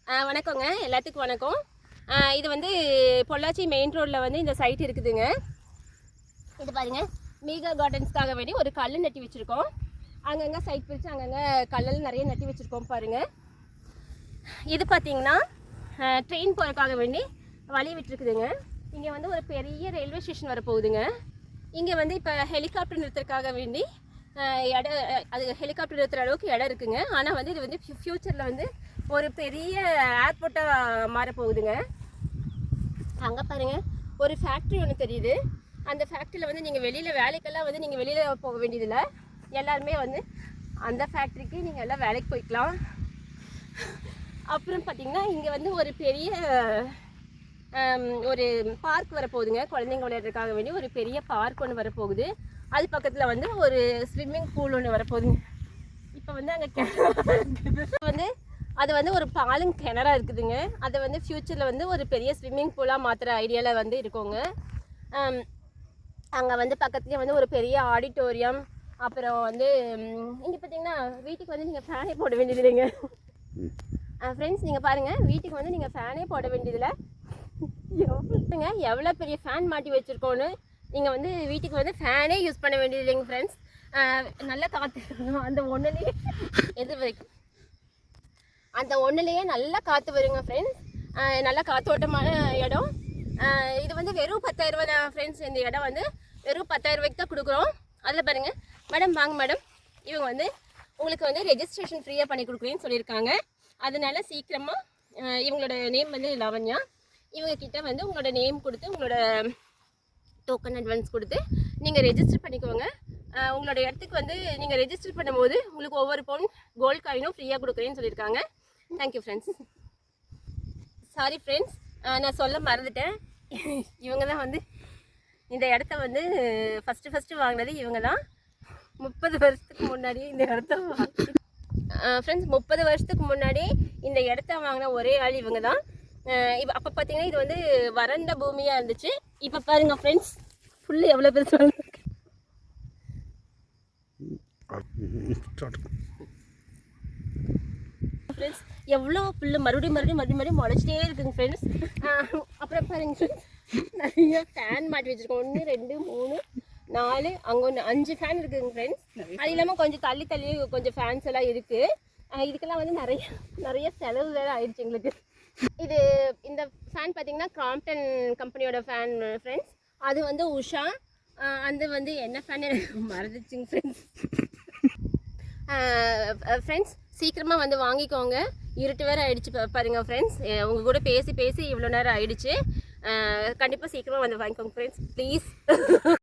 வணக்கங்க, எல்லாத்துக்கும் வணக்கம். இது வந்து பொள்ளாச்சி மெயின் ரோட்டில் வந்து இந்த சைட் இருக்குதுங்க. இது பாருங்கள், மீகா கார்டன்ஸ்க்காக வேண்டி ஒரு கல் நட்டி வச்சுருக்கோம். அங்கங்கே சைட் பிரித்து அங்கங்கே கல்லெல்லாம் நிறைய நட்டி வச்சுருக்கோம் பாருங்கள். இது பார்த்திங்கன்னா ட்ரெயின் போகிறதுக்காக வேண்டி வழி விட்டுருக்குதுங்க. இங்கே வந்து ஒரு பெரிய ரயில்வே ஸ்டேஷன் வரப்போகுதுங்க. இங்கே வந்து இப்போ ஹெலிகாப்டர் நிறுத்துறதுக்காக வேண்டி இடம், அது ஹெலிகாப்டர் நிறுத்துகிற அளவுக்கு இடம் இருக்குதுங்க. ஆனால் வந்து இது வந்து ஃப்யூச்சரில் வந்து ஒரு பெரிய ஏர்போர்ட்டாக மாறப்போகுதுங்க. அங்கே பாருங்கள், ஒரு ஃபேக்ட்ரி ஒன்று தெரியுது. அந்த ஃபேக்ட்ரியில் வந்து நீங்கள் வெளியில் வேலைக்கெல்லாம் வந்து நீங்கள் வெளியில் போக வேண்டியதில்லை. எல்லாருமே வந்து அந்த ஃபேக்ட்ரிக்கு நீங்கள் எல்லாம் வேலைக்கு போய்க்கலாம். அப்புறம் பார்த்திங்கன்னா இங்கே வந்து ஒரு பெரிய ஒரு பார்க் வரப்போகுதுங்க. குழந்தைங்க விளையாடுறதுக்காக வேண்டி ஒரு பெரிய பார்க் ஒன்று வரப்போகுது. அது பக்கத்தில் வந்து ஒரு ஸ்விம்மிங் பூல் ஒன்று வரப்போகுதுங்க. இப்போ வந்து அங்கே வந்து அது வந்து ஒரு பாலும் கிணறா இருக்குதுங்க. அதை வந்து ஃப்யூச்சரில் வந்து ஒரு பெரிய ஸ்விம்மிங் பூலாக மாற்றுற ஐடியாவில் வந்து இருக்கோங்க. அங்கே வந்து பக்கத்துலேயே வந்து ஒரு பெரிய ஆடிட்டோரியம். அப்புறம் வந்து இங்கே பார்த்தீங்கன்னா வீட்டுக்கு வந்து நீங்கள் ஃபேனே போட வேண்டியது இல்லைங்க ஃப்ரெண்ட்ஸ். நீங்கள் பாருங்கள், வீட்டுக்கு வந்து நீங்கள் ஃபேனே போட வேண்டியதில்லை. எவ்வளோ பெரிய ஃபேன் மாட்டி வச்சுருக்கோன்னு. நீங்கள் வந்து வீட்டுக்கு வந்து ஃபேனே யூஸ் பண்ண வேண்டியது இல்லைங்க ஃப்ரெண்ட்ஸ். நல்லா காற்று அந்த ஒன்றுலேயே எது வரைக்கும் அந்த ஒன்றுலேயே நல்லா காற்று வருங்க ஃப்ரெண்ட்ஸ். நல்லா காற்றோட்டமான இடம். இது வந்து வெறும் 10,000 ரூபா தான் ஃப்ரெண்ட்ஸ். இந்த இடம் வந்து வெறும் 10,000 ரூபாய்க்கு தான் கொடுக்குறோம். அதில் பாருங்கள் மேடம், வாங்க மேடம். இவங்க வந்து உங்களுக்கு வந்து ரெஜிஸ்ட்ரேஷன் ஃப்ரீயாக பண்ணி கொடுக்குறேன்னு சொல்லியிருக்காங்க. அதனால சீக்கிரமாக இவங்களோட நேம் வந்து லாவண்யா. இவங்கக்கிட்ட வந்து உங்களோட நேம் கொடுத்து உங்களோட டோக்கன் அட்வான்ஸ் கொடுத்து நீங்கள் ரெஜிஸ்டர் பண்ணிக்கோங்க. உங்களோட இடத்துக்கு வந்து நீங்கள் ரெஜிஸ்டர் பண்ணும்போது உங்களுக்கு ஒவ்வொரு பவுன் கோல்ட் காயினும் ஃப்ரீயாக கொடுக்குறேன்னு சொல்லியிருக்காங்க. Thank you friends. சாரி ஃப்ரெண்ட்ஸ், நான் சொல்ல மறந்துட்டேன். இவங்க தான் வந்து இந்த இடத்த வந்து ஃபஸ்ட்டு வாங்கினது இவங்க தான். 30 வருஷத்துக்கு முன்னாடி இந்த இடத்த ஃப்ரெண்ட்ஸ் 30 வருஷத்துக்கு முன்னாடி இந்த இடத்த வாங்கின ஒரே ஆள் இவங்க தான். அப்போ பார்த்தீங்கன்னா இது வந்து வறண்ட பூமியாக இருந்துச்சு. இப்போ பாருங்கள் ஃப்ரெண்ட்ஸ், ஃபுல்லு எவ்வளோ பேர் சொல்லுங்க ஃப்ரெண்ட்ஸ், எவ்வளோ புல்லு மறுபடியும் முளைச்சிட்டே இருக்குங்க ஃப்ரெண்ட்ஸ். அப்புறம் பாருங்க ஃப்ரெண்ட்ஸ், நிறைய ஃபேன் மாட்டி வச்சுருக்கோம். 1 2 3 4 அங்கே ஒன்று 5 ஃபேன் இருக்குதுங்க ஃப்ரெண்ட்ஸ். அது இல்லாமல் கொஞ்சம் தள்ளி கொஞ்சம் ஃபேன்ஸ் எல்லாம் இருக்குது. இதுக்கெல்லாம் வந்து நிறைய செலவு வேறு ஆயிடுச்சு எங்களுக்கு. இந்த ஃபேன் பார்த்தீங்கன்னா கிராம்ப்டன் கம்பெனியோட ஃபேன் ஃப்ரெண்ட்ஸ். அது வந்து உஷா. அது வந்து என்ன ஃபேன் எனக்கு மறந்துச்சுங்க ஃப்ரெண்ட்ஸ். ஃப்ரெண்ட்ஸ் சீக்கிரமாக வந்து வாங்கிக்கோங்க. இருட்டு வேறு ஆகிடுச்சு பாருங்கள் ஃப்ரெண்ட்ஸ். உங்கள் கூட பேசி இவ்வளோ நேரம் ஆகிடுச்சு. கண்டிப்பாக சீக்கிரமாக வந்து வாங்கிக்கோங்க ஃப்ரெண்ட்ஸ் ப்ளீஸ்.